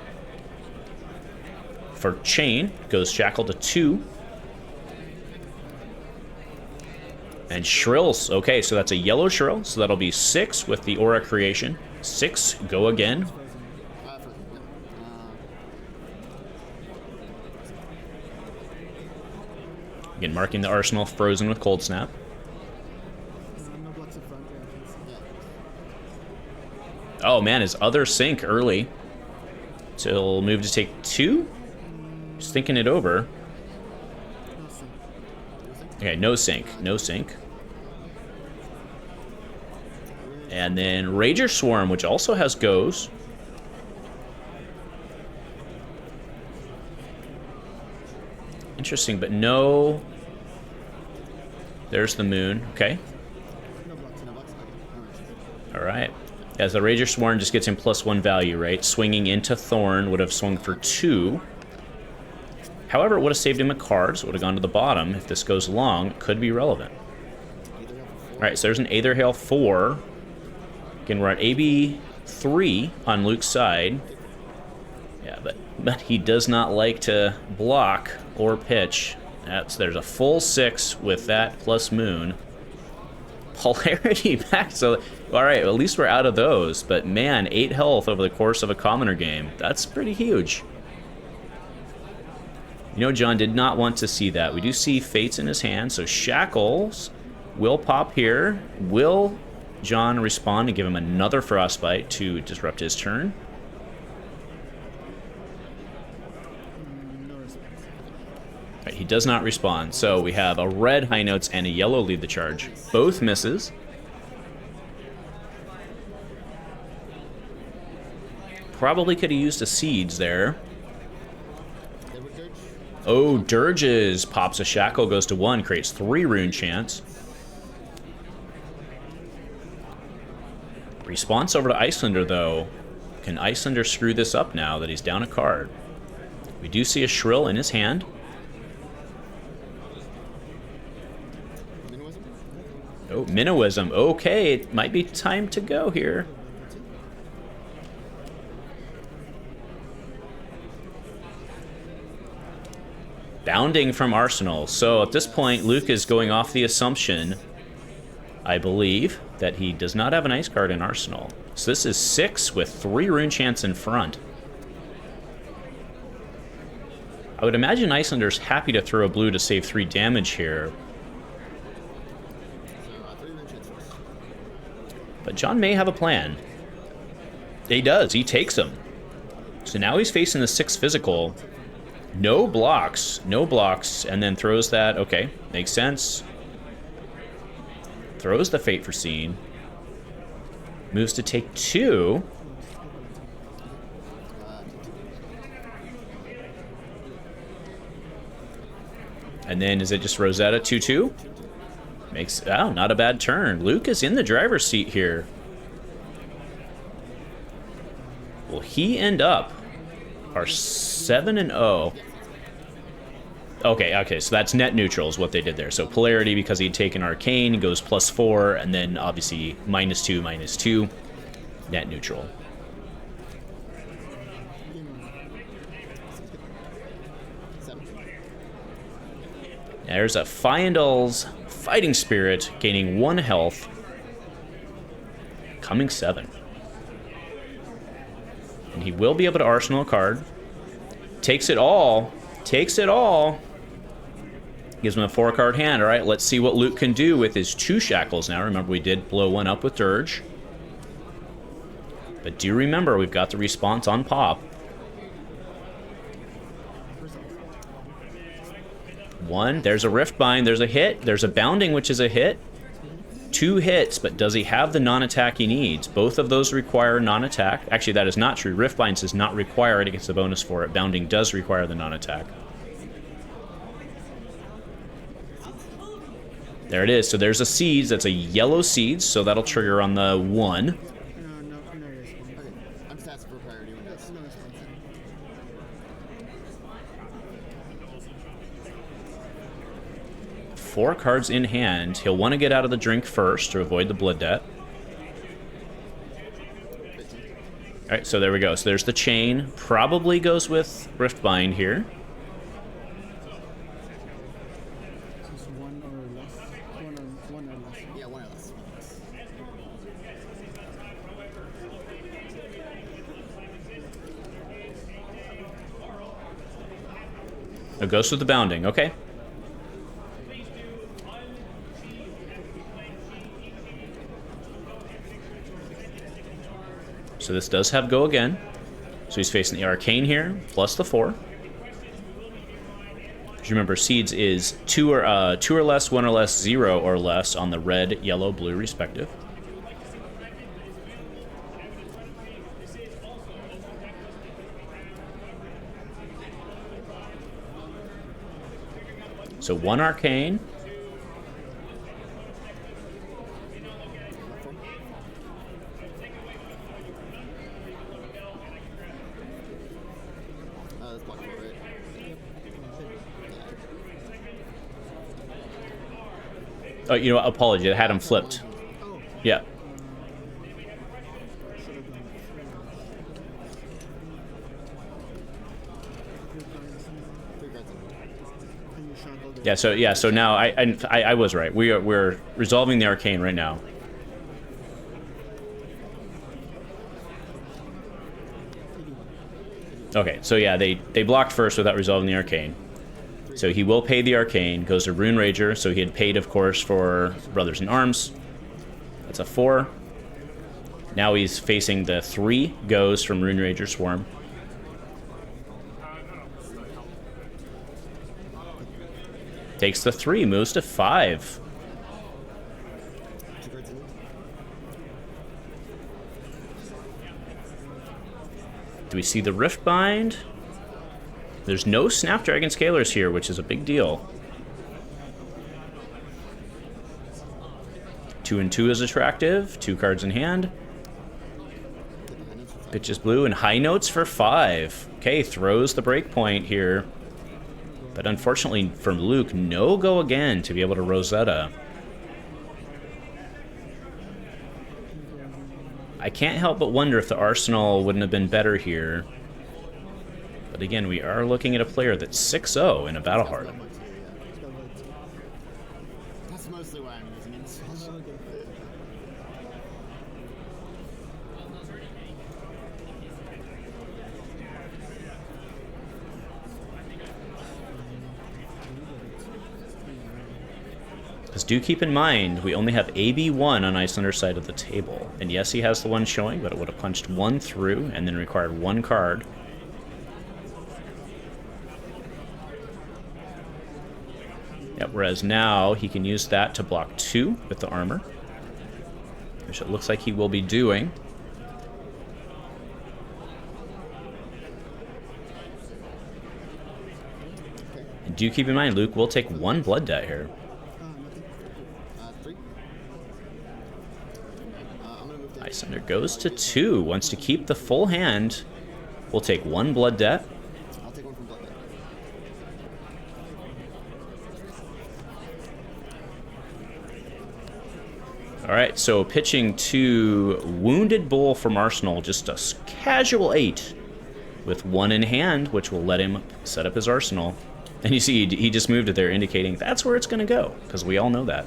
For Chane, goes Shackle to 2. And Shrills. Okay, so that's a yellow Shrill, so that'll be 6 with the Aura Creation. 6, go again. Again, marking the Arsenal, frozen with Cold Snap. Oh man, his other sync early. So he'll move to take 2. Just thinking it over. Okay, no sync. No sync. And then Rager Swarm, which also has goes. Interesting, but no. There's the moon. Okay. All right. As the Rager Swarm just gets him +1 value, right? Swinging into Thorn would have swung for 2. However, it would have saved him a card, so it would have gone to the bottom. If this goes long, it could be relevant. All right, so there's an Aether Hail 4. Again, we're at AB 3 on Luke's side. Yeah, but he does not like to block or pitch. There's a full 6 with that plus moon. Polarity back, so all right, at least we're out of those. But man, 8 health over the course of a commoner game. That's pretty huge. You know, John did not want to see that. We do see Fates in his hand, so Shackles will pop here. Will John respond and give him another Frostbite to disrupt his turn? Right, he does not respond, so we have a red High Notes and a yellow lead the charge. Both misses. Probably could have used a Seeds there. Oh, Dirges. Pops a Shackle, goes to 1, creates 3 rune chance. Response over to Icelander, though. Can Icelander screw this up now that he's down a card? We do see a Shrill in his hand. Oh, Minnowism. Okay, it might be time to go here. Bounding from Arsenal. So at this point, Luke is going off the assumption, I believe, that he does not have an ice card in Arsenal. So this is 6 with 3 rune chance in front. I would imagine Icelander's happy to throw a blue to save 3 damage here. But John may have a plan. He does. He takes him. So now he's facing the 6 physical. No blocks. No blocks. And then throws that. Okay. Makes sense. Throws the Fate Foreseen. Moves to take 2. And then is it just Rosetta 2-2? Makes, oh, not a bad turn. Luke is in the driver's seat here. Will he end up our 7-0? Okay, so that's net neutral is what they did there. So polarity, because he'd taken Arcane, goes +4, and then obviously -2, -2. Net neutral. There's a Fyendal's Fighting Spirit, gaining 1 health. Coming 7. And he will be able to arsenal a card. Takes it all. Takes it all. Gives him a 4-card hand. All right, let's see what Luke can do with his 2 shackles now. Remember, we did blow 1 up with Dirge. But do remember, we've got the response on pop. 1, there's a Riftbind, there's a hit, there's a Bounding, which is a hit. 2 hits, but does he have the non-attack he needs? Both of those require non-attack. Actually, that is not true. Riftbind does not require it, it gets a bonus for it. Bounding does require the non-attack. There it is. So there's a Seeds, that's a yellow Seeds, so that'll trigger on the 1. Okay, I'm just asking for priority windows. 4 cards in hand. He'll want to get out of the drink first to avoid the blood debt. Alright, so there we go. So there's the Chane. Probably goes with Riftbind here. Yeah, 1 or less. It goes with the Bounding. Okay. So this does have go again. So he's facing the Arcane here, plus the 4. Just remember, Seeds is 2 or less, 1 or less, 0 or less on the red, yellow, blue, respective. So 1 Arcane. That's block 4, right? Oh, you know what? Apology. I had him flipped. Yeah. Yeah, so now I was right. We're resolving the Arcane right now. Okay, so yeah, they blocked first without resolving the Arcane. So he will pay the Arcane, goes to Rune Rager, so he had paid, of course, for Brothers in Arms. That's a 4. Now he's facing the 3 goes from Rune Rager Swarm. Takes the 3, moves to 5. Do we see the Riftbind? There's no Snapdragon Scalers here, which is a big deal. 2 and 2 is attractive. 2 cards in hand. Pitch is blue and high notes for 5. Okay, throws the breakpoint here. But unfortunately for Luke, no go again to be able to Rosetta. I can't help but wonder if the Arsenal wouldn't have been better here. But again, we are looking at a player that's 6-0 in a Battle Hardened. That's mostly why I'm using it. Because do keep in mind, we only have AB1 on Icelander's side of the table. And yes, he has the one showing, but it would have punched one through and then required one card. Yeah, whereas now he can use that to block 2 with the armor, which it looks like he will be doing. And do keep in mind, Luke will take 1 blood debt here. 3. I'm gonna move to Icelander goes to 2, wants to keep the full hand. We'll take 1 blood debt. I'll take 1 from Blood. Alright, so pitching to Wounded Bull from Arsenal, just a casual 8 with 1 in hand, which will let him set up his arsenal. And you see, he just moved it there, indicating that's where it's going to go, because we all know that.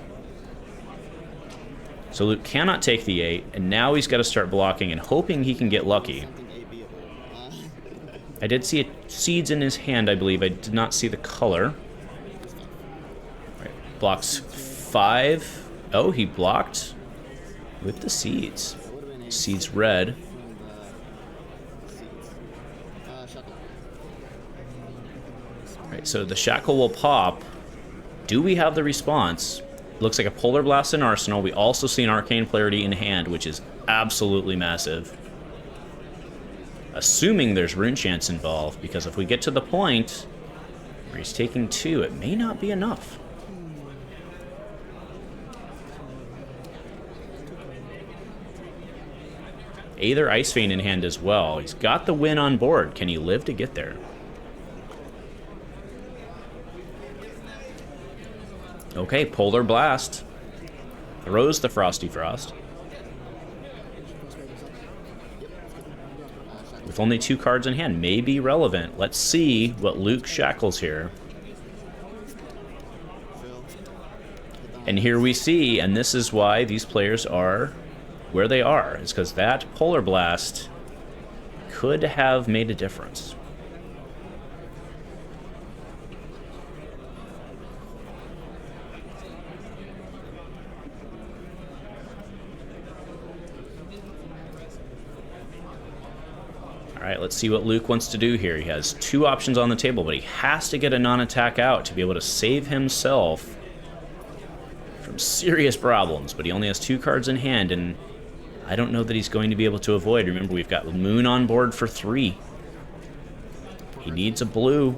So Luke cannot take the 8, and now he's got to start blocking and hoping he can get lucky. I did see seeds in his hand, I believe. I did not see the color. Right, blocks 5. Oh, he blocked with the seeds. Seeds red. Right, so the shackle will pop. Do we have the response? Looks like a Polar Blast in Arsenal. We also see an Arcane Polarity in hand, which is absolutely massive. Assuming there's Rune Chance involved, because if we get to the point where he's taking 2, it may not be enough. Aether Ice Vein in hand as well. He's got the win on board. Can he live to get there? Okay, Polar Blast. Throws the Frosty Frost. With only 2 cards in hand, may be relevant. Let's see what Luke shackles here. And here we see, and this is why these players are where they are, is because that Polar Blast could have made a difference. Alright, let's see what Luke wants to do here. He has 2 options on the table, but he has to get a non-attack out to be able to save himself from serious problems. But he only has 2 cards in hand, and I don't know that he's going to be able to avoid. Remember, we've got Moon on board for 3. He needs a blue.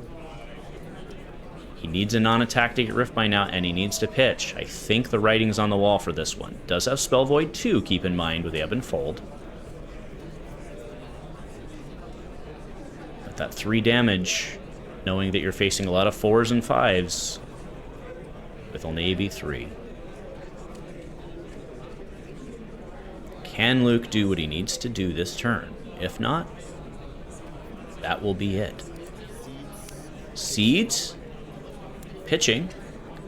He needs a non-attack to get Riftbind out, and he needs to pitch. I think the writing's on the wall for this one. Does have Spell Void 2, keep in mind, with the Ebb and Fold. But that 3 damage, knowing that you're facing a lot of 4s and 5s, with only AB3. Can Luke do what he needs to do this turn? If not, that will be it. Seeds. Pitching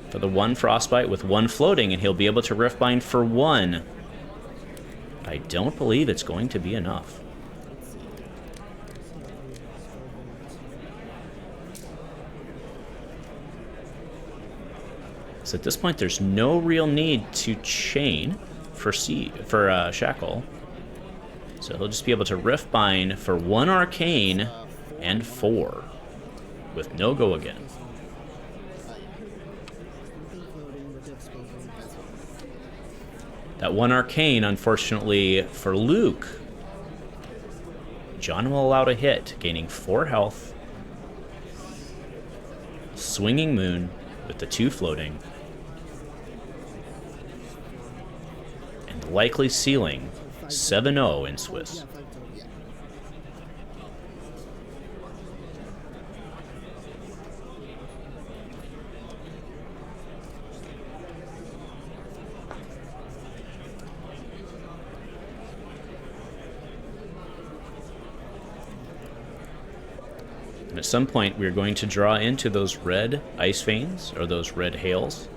for the 1 Frostbite with 1 floating, and he'll be able to Riftbind for 1. I don't believe it's going to be enough. So at this point, there's no real need to chain for Shackle. So he'll just be able to Riftbind for 1 Arcane and 4 with no go again. That 1 Arcane, unfortunately for Luke, John will allow to hit, gaining 4 health, Swinging Moon with the 2 floating, and likely ceiling 7-0 in Swiss. And at some point, we're going to draw into those red ice veins, or those red hails.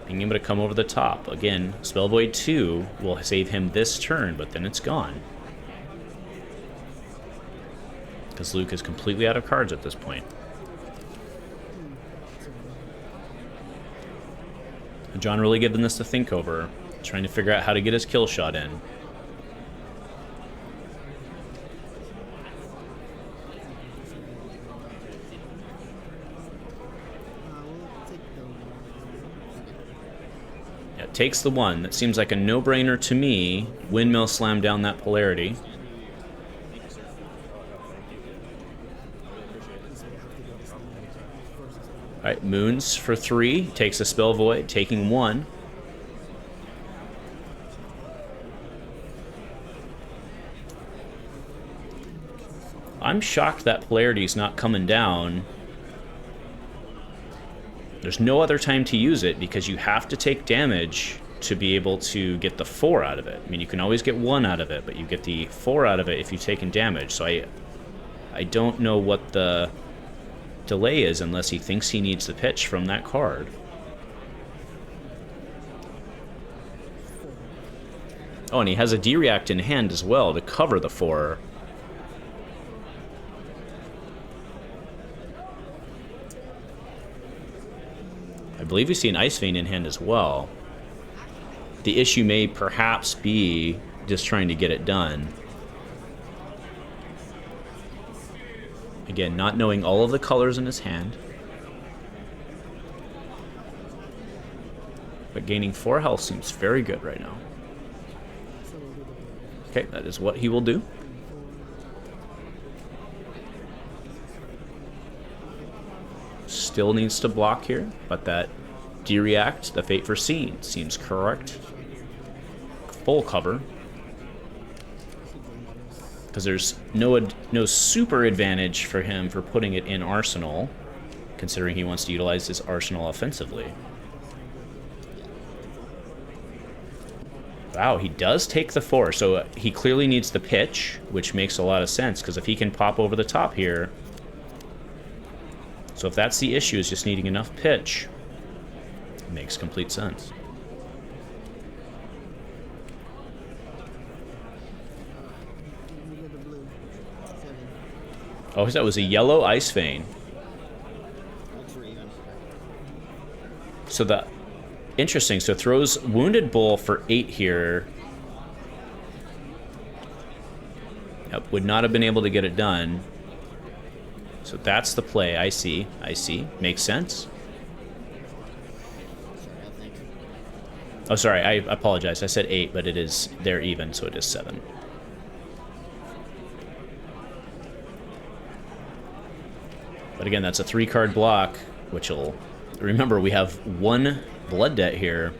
Being able to come over the top. Again, Spell Void 2 will save him this turn, but then it's gone. Because Luke is completely out of cards at this point. John really giving this to think over, trying to figure out how to get his kill shot in. Yeah, takes the one. That seems like a no-brainer to me. Windmill slam down that polarity. Alright, Moons for 3. Takes a Spell Void, taking 1. I'm shocked that polarity's not coming down. There's no other time to use it because you have to take damage to be able to get the 4 out of it. I mean, you can always get 1 out of it, but you get the 4 out of it if you've taken damage. So I don't know what the delay is unless he thinks he needs the pitch from that card. Oh, and he has a D-React in hand as well to cover the 4. I believe we see an Ice Vein in hand as well. The issue may perhaps be just trying to get it done. Again, not knowing all of the colors in his hand. But gaining 4 health seems very good right now. Okay, that is what he will do. Still needs to block here, but that D-React, the Fate Foreseen, seems correct. Full cover. Because there's no super advantage for him for putting it in Arsenal, considering he wants to utilize his Arsenal offensively. Wow, he does take the 4, so he clearly needs the pitch, which makes a lot of sense, because if he can pop over the top here... So if that's the issue, is just needing enough pitch, it makes complete sense. Oh, that was a yellow Ice Vein. So the... Interesting, so throws Wounded Bull for 8 here. Yep, would not have been able to get it done. So that's the play, I see. Makes sense. Oh, sorry, I apologize. I said 8, but it is... They're even, so it is 7. But again, that's a 3-card block, which will... Remember, we have 1 Blood Debt here.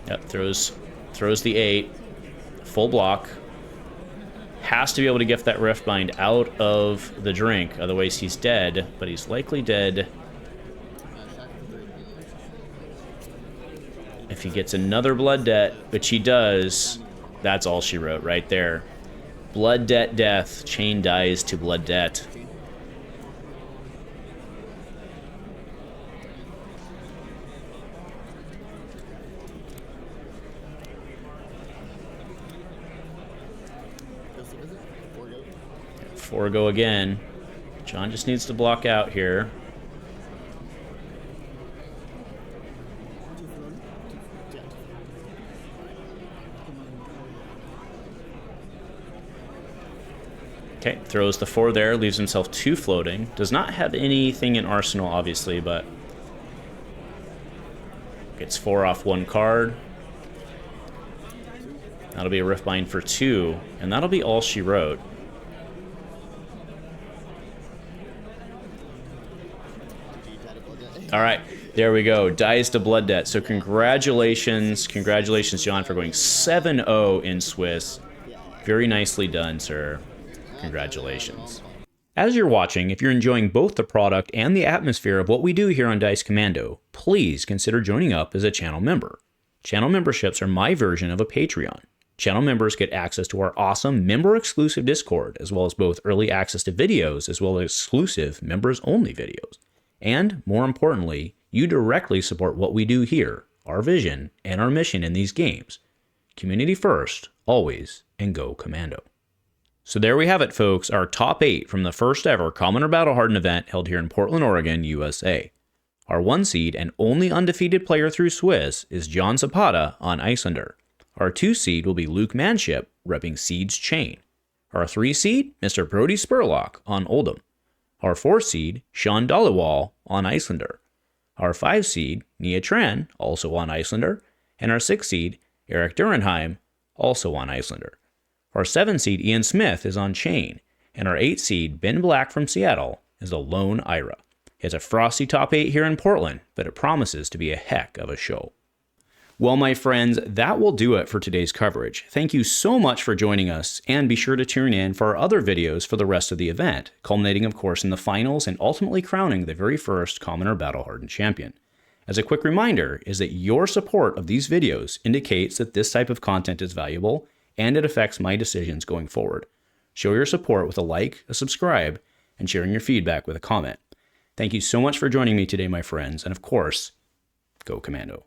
Yep, throws the 8. Full block. Has to be able to gift that Riftbind out of the drink, otherwise he's dead, but he's likely dead. If he gets another Blood Debt, which he does, that's all she wrote right there. Blood Debt death. Chane dies to Blood Debt. Forego again. John just needs to block out here. Okay, throws the 4 there, leaves himself 2 floating. Does not have anything in Arsenal, obviously, but gets 4 off 1 card. That'll be a Riftbind for 2, and that'll be all she wrote. All right, there we go. Dies to Blood Debt. So congratulations, John, for going 7-0 in Swiss. Very nicely done, sir. Congratulations. As you're watching, if you're enjoying both the product and the atmosphere of what we do here on Dice Commando, please consider joining up as a channel member. Channel memberships are my version of a Patreon. Channel members get access to our awesome member-exclusive Discord, as well as both early access to videos, as well as exclusive members-only videos. And, more importantly, you directly support what we do here, our vision, and our mission in these games. Community first, always, and go Commando. So there we have it, folks, our top 8 from the first ever Commoner Battle Hardened event held here in Portland, Oregon, USA. Our 1 seed and only undefeated player through Swiss is John Zapata on Icelander. Our 2 seed will be Luke Manship, repping Seed's Chane. Our 3 seed, Mr. Brody Spurlock on Oldhim. Our 4 seed, Sean Dollywall on Icelander. Our 5 seed, Nia Tran, also on Icelander. And our 6 seed, Eric Durenheim, also on Icelander. Our 7 seed, Ian Smith, is on Chane. And our 8 seed, Ben Black from Seattle, is a lone Ira. It's a frosty top 8 here in Portland, but it promises to be a heck of a show. Well, my friends, that will do it for today's coverage. Thank you so much for joining us, and be sure to tune in for our other videos for the rest of the event, culminating, of course, in the finals and ultimately crowning the very first Commoner Battle Hardened champion. As a quick reminder, is that your support of these videos indicates that this type of content is valuable, and it affects my decisions going forward. Show your support with a like, a subscribe, and sharing your feedback with a comment. Thank you so much for joining me today, my friends, and of course, go Commando.